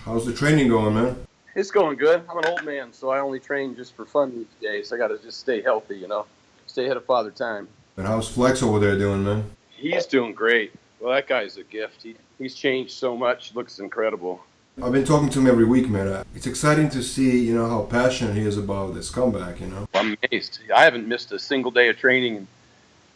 How's the training going, man? It's going good. I'm an old man, so I only train just for fun these days. I got to just stay healthy, stay ahead of father time. And how's Flex over there doing, man? He's doing great. Well, that guy's a gift. He's changed so much. Looks incredible. I've been talking to him every week, man. It's exciting to see, how passionate he is about this comeback, I'm amazed. I haven't missed a single day of training in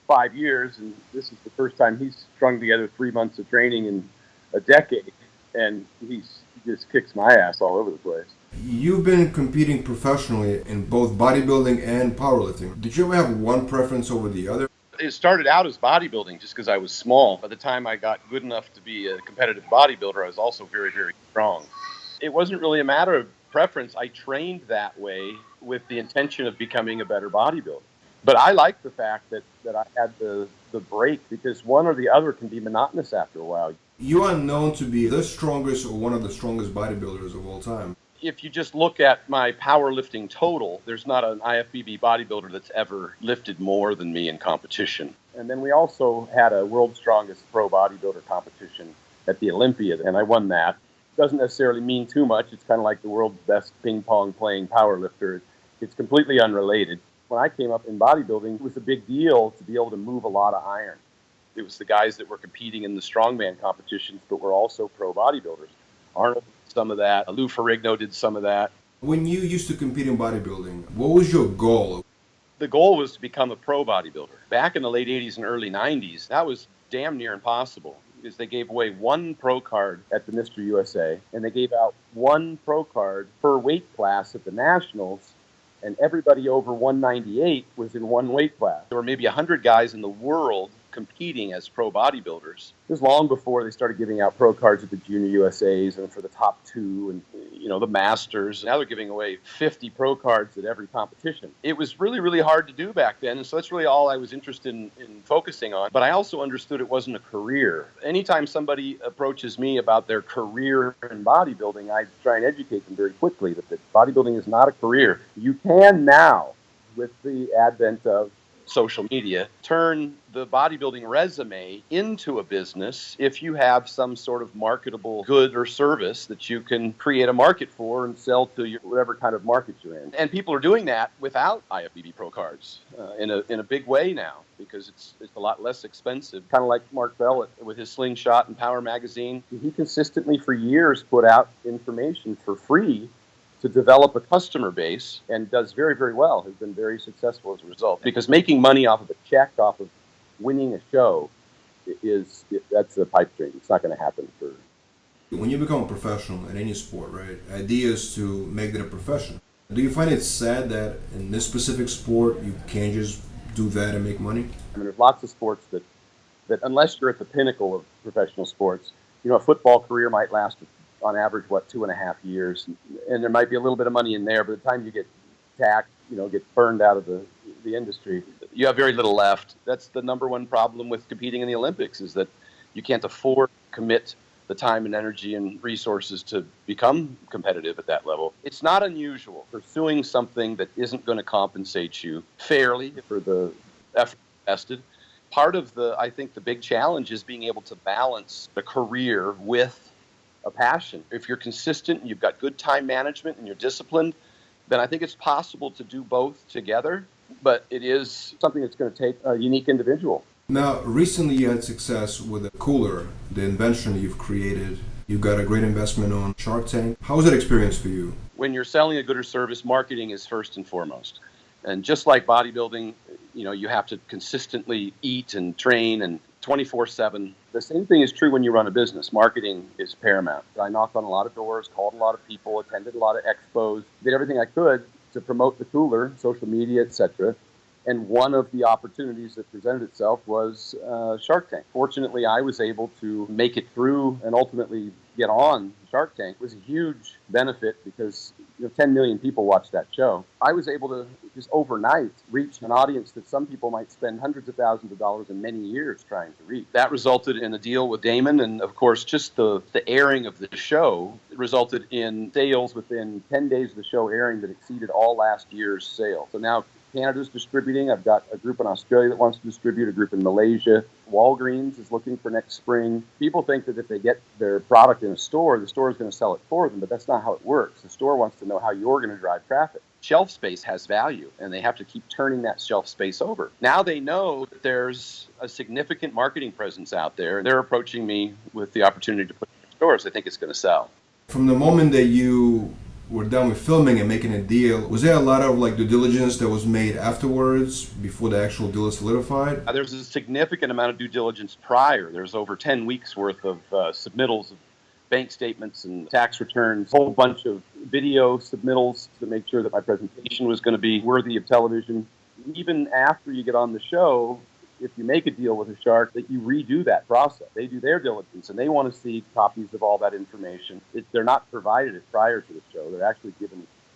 5 years, and this is the first time he's strung together 3 months of training in a decade, and he just kicks my ass all over the place. You've been competing professionally in both bodybuilding and powerlifting. Did you ever have one preference over the other? It started out as bodybuilding just because I was small. By the time I got good enough to be a competitive bodybuilder, I was also very, very strong. It wasn't really a matter of preference. I trained that way with the intention of becoming a better bodybuilder. But I like the fact that I had the break, because one or the other can be monotonous after a while. You are known to be the strongest or one of the strongest bodybuilders of all time. If you just look at my powerlifting total, there's not an IFBB bodybuilder that's ever lifted more than me in competition. And then we also had a world's strongest pro bodybuilder competition at the Olympia, and I won that. Doesn't necessarily mean too much. It's kind of like the world's best ping pong playing powerlifter. It's completely unrelated. When I came up in bodybuilding, it was a big deal to be able to move a lot of iron. It was the guys that were competing in the Strongman competitions, but were also pro bodybuilders. Arnold did some of that. Lou Ferrigno did some of that. When you used to compete in bodybuilding, what was your goal? The goal was to become a pro bodybuilder. Back in the late 80s and early 90s, that was damn near impossible, because they gave away one pro card at the Mr. USA, and they gave out one pro card per weight class at the Nationals, and everybody over 198 was in one weight class. There were maybe 100 guys in the world competing as pro bodybuilders. It was long before they started giving out pro cards at the Junior USAs and for the top two and, the Masters. Now they're giving away 50 pro cards at every competition. It was really, really hard to do back then, and so that's really all I was interested in focusing on. But I also understood it wasn't a career. Anytime somebody approaches me about their career in bodybuilding, I try and educate them very quickly that bodybuilding is not a career. You can now, with the advent of social media, turn the bodybuilding resume into a business if you have some sort of marketable good or service that you can create a market for and sell to whatever kind of market you're in. And people are doing that without IFBB Pro cards in a big way now, because it's a lot less expensive. Kind of like Mark Bell with his Slingshot and Power magazine. He consistently for years put out information for free to develop a customer base, and does very, very well, has been very successful as a result. Because making money off of a check, off of winning a show, that's a pipe dream. It's not going to happen for... When you become a professional in any sport, right, idea is to make it a profession. Do you find it sad that in this specific sport you can't just do that and make money? I mean, there's lots of sports that unless you're at the pinnacle of professional sports, a football career might last on average, 2.5 years. And there might be a little bit of money in there, but by the time you get taxed, get burned out of the industry, you have very little left. That's the number one problem with competing in the Olympics, is that you can't afford to commit the time and energy and resources to become competitive at that level. It's not unusual pursuing something that isn't going to compensate you fairly for the effort invested. Part of I think the big challenge is being able to balance a career with a passion. If you're consistent and you've got good time management and you're disciplined, then I think it's possible to do both together, but it is something that's going to take a unique individual. Now, recently you had success with the Kooler, the invention you've created. You got a great investment on Shark Tank. How was that experience for you? When you're selling a good or service, marketing is first and foremost. And just like bodybuilding, you have to consistently eat and train and 24/7. The same thing is true when you run a business. Marketing is paramount. I knocked on a lot of doors, called a lot of people, attended a lot of expos, did everything I could to promote the Kooler, social media, etc. And one of the opportunities that presented itself was Shark Tank. Fortunately, I was able to make it through and ultimately get on Shark Tank. It was a huge benefit because 10 million people watched that show. I was able to just overnight reach an audience that some people might spend hundreds of thousands of dollars and many years trying to reach. That resulted in a deal with Damon, and of course just the airing of the show resulted in sales within 10 days of the show airing that exceeded all last year's sales. So now Canada's distributing. I've got a group in Australia that wants to distribute, a group in Malaysia. Walgreens is looking for next spring. People think that if they get their product in a store, the store is going to sell it for them, but that's not how it works. The store wants to know how you're going to drive traffic. Shelf space has value, and they have to keep turning that shelf space over. Now they know that there's a significant marketing presence out there, and they're approaching me with the opportunity to put it in stores. I think it's going to sell. From the moment that you were done with filming and making a deal, was there a lot of like due diligence that was made afterwards before the actual deal is solidified? There's a significant amount of due diligence prior. There's over 10 weeks worth of submittals of bank statements and tax returns, a whole bunch of video submittals to make sure that my presentation was going to be worthy of television. Even after you get on the show, if you make a deal with a shark, that you redo that process. They do their diligence, and they want to see copies of all that information. They're not provided it prior to the show. They're actually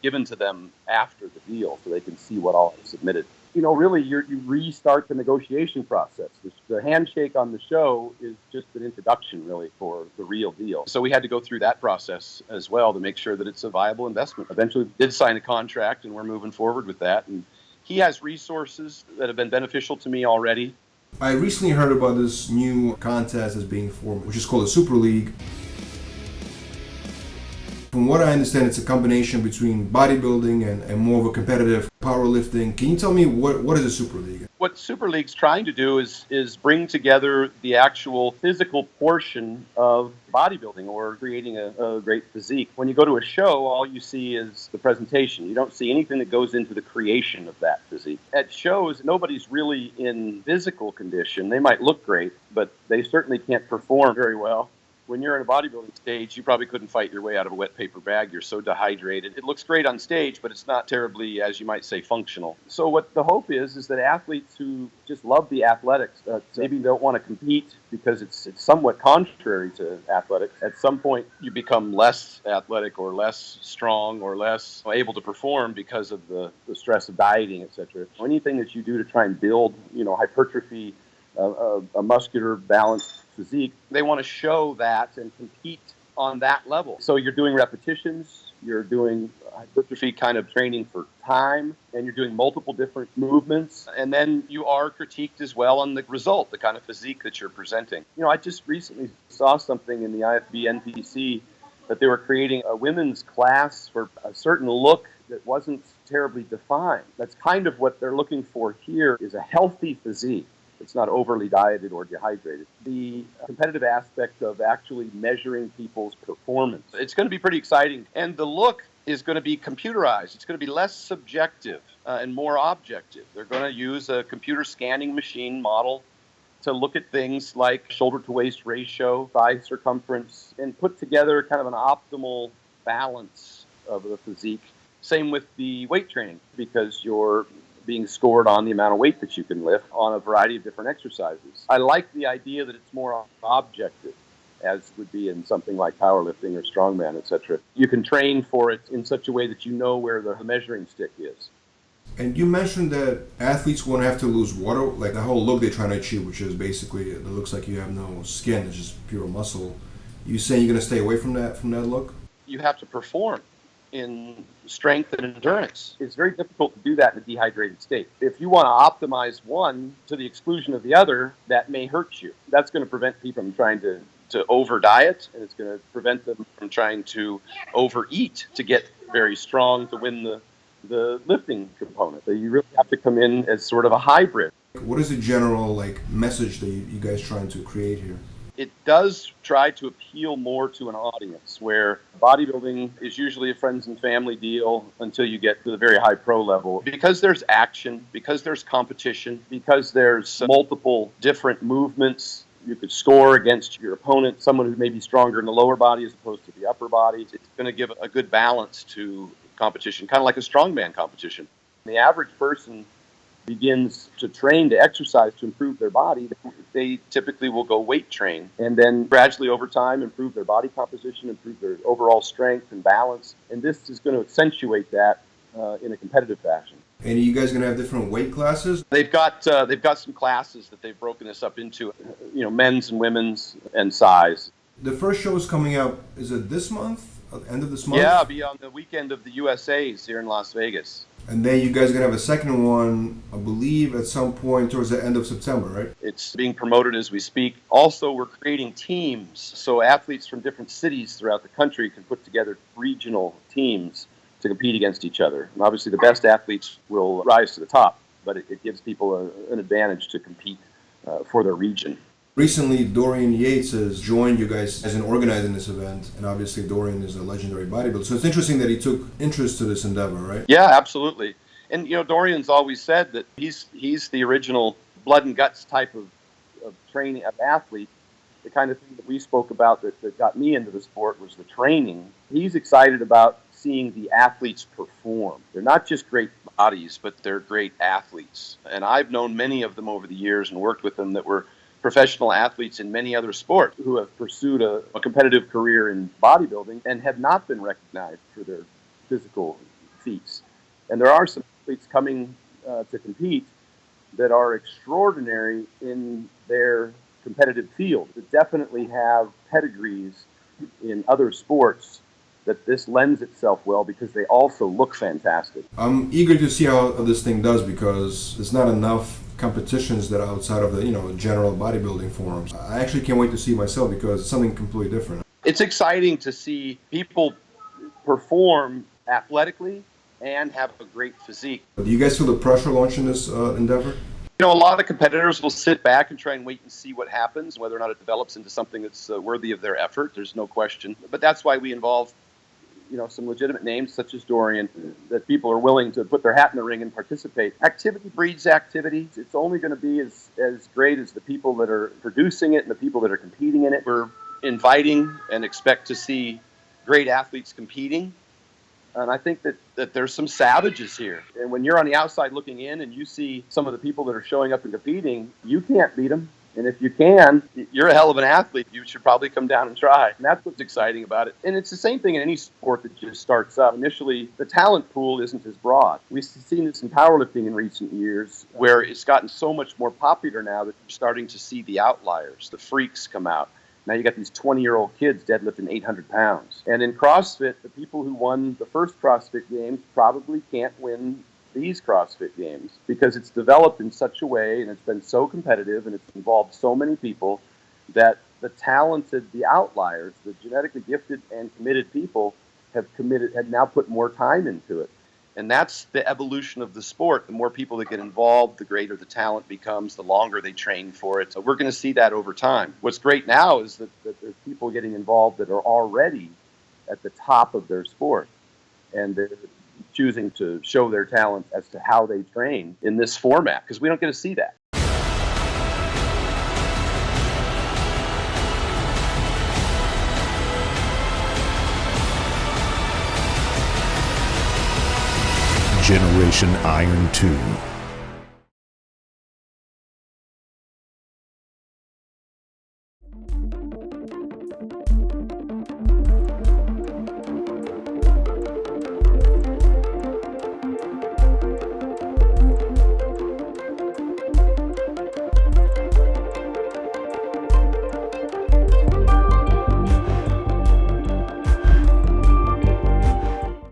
given to them after the deal so they can see what all is submitted. You know, really, you restart the negotiation process. The handshake on the show is just an introduction, really, for the real deal. So we had to go through that process as well to make sure that it's a viable investment. Eventually, we did sign a contract, and we're moving forward with that. And he has resources that have been beneficial to me already. I recently heard about this new contest that's being formed, which is called the Super League. From what I understand, it's a combination between bodybuilding and more of a competitive powerlifting. Can you tell me what is a Super League? What Super League's trying to do is bring together the actual physical portion of bodybuilding or creating a great physique. When you go to a show, all you see is the presentation. You don't see anything that goes into the creation of that physique. At shows, nobody's really in physical condition. They might look great, but they certainly can't perform very well. When you're in a bodybuilding stage, you probably couldn't fight your way out of a wet paper bag. You're so dehydrated. It looks great on stage, but it's not terribly, as you might say, functional. So what the hope is that athletes who just love the athletics, maybe don't want to compete because it's somewhat contrary to athletics, at some point you become less athletic or less strong or less able to perform because of the stress of dieting, etc. Anything that you do to try and build, hypertrophy, a muscular, balanced physique, they want to show that and compete on that level. So you're doing repetitions, you're doing hypertrophy kind of training for time, and you're doing multiple different movements, and then you are critiqued as well on the result, the kind of physique that you're presenting. I just recently saw something in the IFB NPC that they were creating a women's class for a certain look that wasn't terribly defined. That's kind of what they're looking for here, is a healthy physique. It's not overly dieted or dehydrated. The competitive aspect of actually measuring people's performance. It's going to be pretty exciting. And the look is going to be computerized. It's going to be less subjective and more objective. They're going to use a computer scanning machine model to look at things like shoulder to waist ratio, thigh circumference, and put together kind of an optimal balance of the physique. Same with the weight training, because you're being scored on the amount of weight that you can lift on a variety of different exercises. I like the idea that it's more objective, as would be in something like powerlifting or strongman, etc. You can train for it in such a way that you know where the measuring stick is. And you mentioned that athletes won't have to lose water, like the whole look they're trying to achieve, which is basically, it looks like you have no skin, it's just pure muscle. You saying you're going to stay away from that look? You have to perform in strength and endurance. It's very difficult to do that in a dehydrated state. If you want to optimize one to the exclusion of the other, that may hurt you. That's going to prevent people from trying to over diet, and it's going to prevent them from trying to overeat to get very strong to win the lifting component. So you really have to come in as sort of a hybrid. What is the general message that you guys trying to create here? It does try to appeal more to an audience, where bodybuilding is usually a friends and family deal until you get to the very high pro level. Because there's action, because there's competition, because there's multiple different movements, you could score against your opponent, someone who may be stronger in the lower body as opposed to the upper body. It's going to give a good balance to competition, kind of like a strongman competition. The average person begins to train, to exercise, to improve their body, they typically will go weight train and then gradually over time improve their body composition, improve their overall strength and balance. And this is going to accentuate that in a competitive fashion. And are you guys going to have different weight classes? They've got some classes that they've broken this up into, men's and women's and size. The first show is coming out, is it this month? End of this month? Yeah, it'll be on the weekend of the USA's here in Las Vegas. And then you guys are gonna have a second one, I believe, at some point towards the end of September, right? It's being promoted as we speak. Also, we're creating teams so athletes from different cities throughout the country can put together regional teams to compete against each other. And obviously, the best athletes will rise to the top, but it gives people an advantage to compete for their region. Recently, Dorian Yates has joined you guys as an organizer in this event, and obviously Dorian is a legendary bodybuilder. So it's interesting that he took interest to this endeavor, right? Yeah, absolutely. And Dorian's always said that he's the original blood and guts type of training of athlete. The kind of thing that we spoke about that got me into the sport was the training. He's excited about seeing the athletes perform. They're not just great bodies, but they're great athletes. And I've known many of them over the years and worked with them that were professional athletes in many other sports who have pursued a competitive career in bodybuilding and have not been recognized for their physical feats. And there are some athletes coming to compete that are extraordinary in their competitive field, that definitely have pedigrees in other sports, that this lends itself well because they also look fantastic. I'm eager to see how this thing does because there's not enough competitions that are outside of the general bodybuilding forums. I actually can't wait to see myself because it's something completely different. It's exciting to see people perform athletically and have a great physique. Do you guys feel the pressure launching this endeavor? A lot of competitors will sit back and try and wait and see what happens, whether or not it develops into something that's worthy of their effort. There's no question. But that's why we involve some legitimate names such as Dorian, that people are willing to put their hat in the ring and participate. Activity breeds activity. It's only going to be as great as the people that are producing it and the people that are competing in it. We're inviting and expect to see great athletes competing. And I think that there's some savages here. And when you're on the outside looking in and you see some of the people that are showing up and competing, you can't beat them. And if you can, you're a hell of an athlete. You should probably come down and try. And that's what's exciting about it. And it's the same thing in any sport that just starts up. Initially, the talent pool isn't as broad. We've seen this in powerlifting in recent years, where it's gotten so much more popular now that you're starting to see the outliers. The freaks come out. Now you got these 20-year-old kids deadlifting 800 pounds. And in CrossFit, the people who won the first CrossFit Games probably can't win these CrossFit Games because it's developed in such a way and it's been so competitive and it's involved so many people that the talented, the outliers, the genetically gifted and committed people had now put more time into it. And that's the evolution of the sport. The more people that get involved, the greater the talent becomes, the longer they train for it. So we're going to see that over time. What's great now is that there's people getting involved that are already at the top of their sport. And they're choosing to show their talent as to how they train in this format, because we don't get to see that. Generation Iron 2.